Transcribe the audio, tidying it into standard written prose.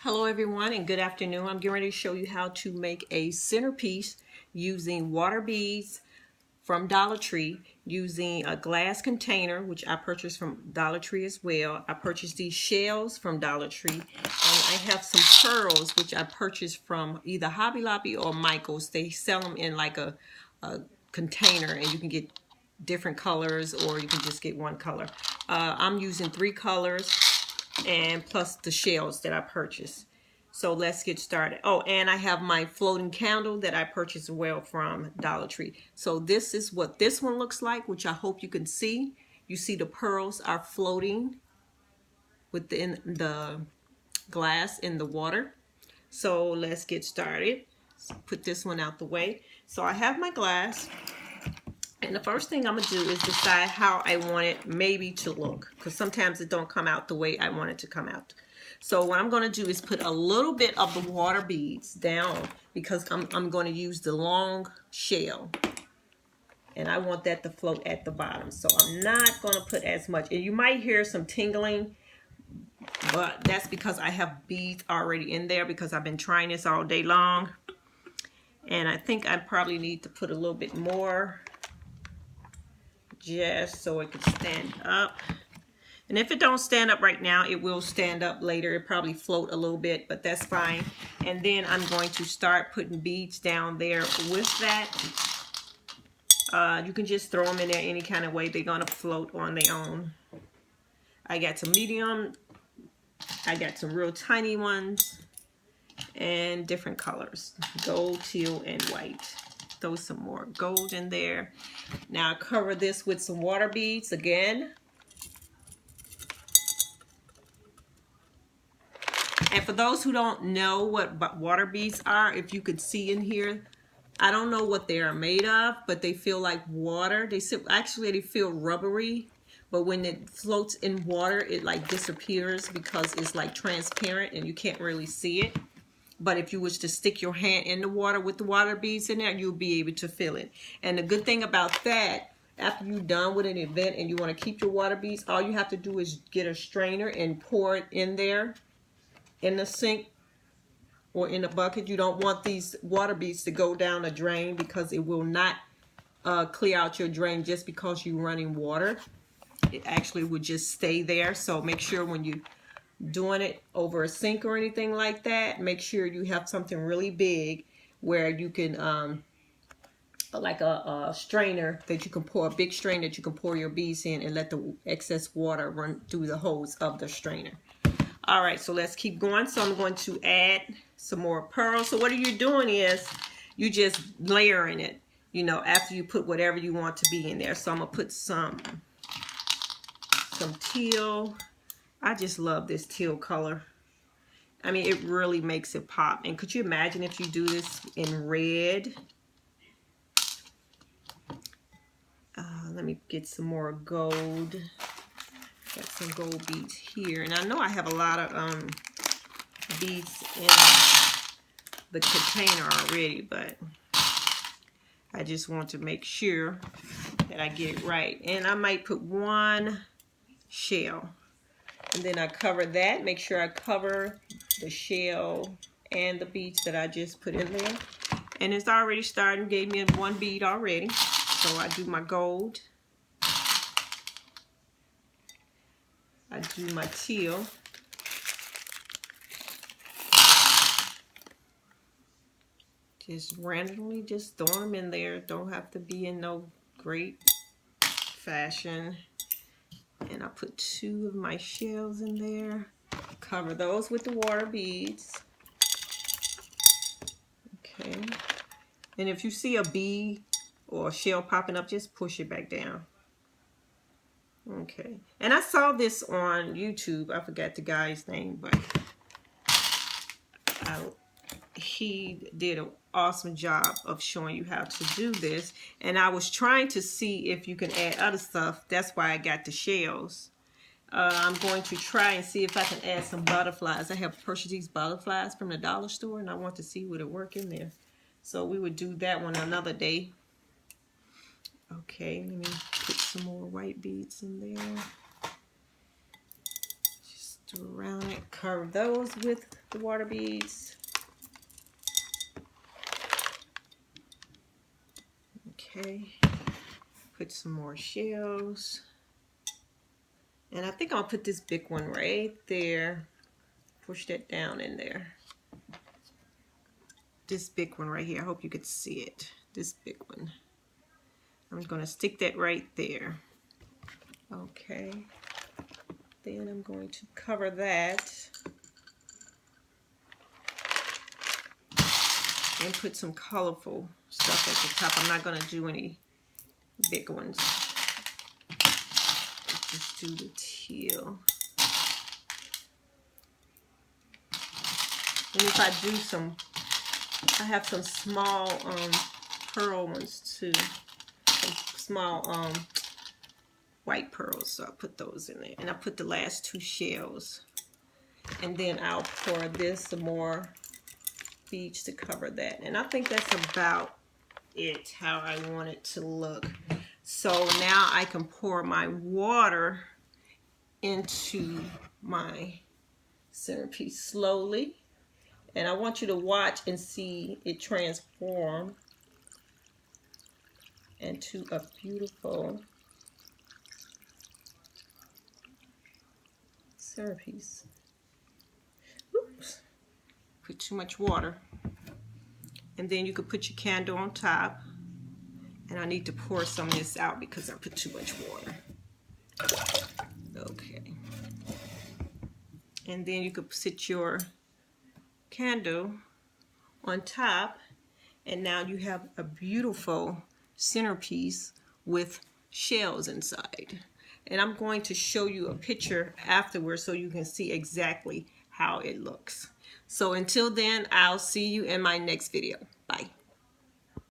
Hello everyone and good afternoon. I'm getting ready to show you how to make a centerpiece using water beads from Dollar Tree, using a glass container, which I purchased from Dollar Tree as well. I purchased these shells from Dollar Tree, and I have some pearls which I purchased from either Hobby Lobby or Michael's. They sell them in like a container, and you can get different colors or you can just get one color. I'm using 3 colors and plus the shells that I purchased. So let's get started. Oh, and I have my floating candle that I purchased as well from Dollar Tree. So this is what this one looks like, which I hope you can see. You see the pearls are floating within the glass in the water. So let's get started. Let's put this one out the way. So I have my glass. And the first thing I'm going to do is decide how I want it maybe to look, because sometimes it don't come out the way I want it to come out. So what I'm going to do is put a little bit of the water beads down, because I'm going to use the long shell. And I want that to float at the bottom. So I'm not going to put as much. And you might hear some tingling, but that's because I have beads already in there, because I've been trying this all day long. And I think I probably need to put a little bit more, just so it can stand up. And if it don't stand up right now, it will stand up later. It probably float a little bit, but that's fine. And then I'm going to start putting beads down there with that. You can just throw them in there any kind of way. They're going to float on their own. I got some medium. I got some real tiny ones. And different colors. Gold, teal, and white. Throw some more gold in there. Now cover this with some water beads again. And for those who don't know what water beads are, if you could see in here, I don't know what they are made of, but they feel like water. They feel rubbery, but when it floats in water, it like disappears because it's like transparent and you can't really see it. But if you was to stick your hand in the water with the water beads in there, you'll be able to feel it. And the good thing about that, after you're done with an event and you want to keep your water beads, all you have to do is get a strainer and pour it in there in the sink or in a bucket. You don't want these water beads to go down the drain, because it will not clear out your drain just because you're running water. It actually would just stay there. So make sure when you doing it over a sink or anything like that, make sure you have something really big where you can like a strainer that you can pour, a big strainer that you can pour your beads in and let the excess water run through the hose of the strainer. All right, so let's keep going. So I'm going to add some more pearls. So what you're doing is you just layering it, you know, after you put whatever you want to be in there. So I'm gonna put some teal. I just love this teal color. I mean, it really makes it pop. And could you imagine if you do this in red? Let me get some more gold. Got some gold beads here. And I know I have a lot of beads in the container already, but I just want to make sure that I get it right. And I might put one shell. And then I cover that. Make sure I cover the shell and the beads that I just put in there. And it's already starting. Gave me one bead already. So I do my gold. I do my teal. Just randomly just throw them in there. Don't have to be in no great fashion. And I put 2 of my shells in there. Cover those with the water beads. Okay. And if you see a bead or a shell popping up, just push it back down. Okay. And I saw this on YouTube. I forgot the guy's name, but he did an awesome job of showing you how to do this. And I was trying to see if you can add other stuff. That's why I got the shells. I'm going to try and see if I can add some butterflies. I have purchased these butterflies from the dollar store, and I want to see would it work in there. So we would do that one another day. Okay, let me put some more white beads in there. Just around it. Cover those with the water beads. Okay, put some more shells. And I think I'll put this big one right there. Push that down in there. This big one right here. I hope you could see it. This big one. I'm going to stick that right there. Okay. Then I'm going to cover that. And put some colorful stuff at the top. I'm not going to do any big ones. Just do the teal. And if I do some, I have some small pearl ones too. Some small white pearls, so I'll put those in there. And I'll put the last two shells. And then I'll pour this some more beads to cover that. And I think that's about it, how I want it to look. So now I can pour my water into my centerpiece slowly. And I want you to watch and see it transform into a beautiful centerpiece. Oops. Put too much water. And then you could put your candle on top. And I need to pour some of this out because I put too much water. Okay. And then you could sit your candle on top, and now you have a beautiful centerpiece with shells inside. And I'm going to show you a picture afterwards so you can see exactly how it looks. So until then, I'll see you in my next video.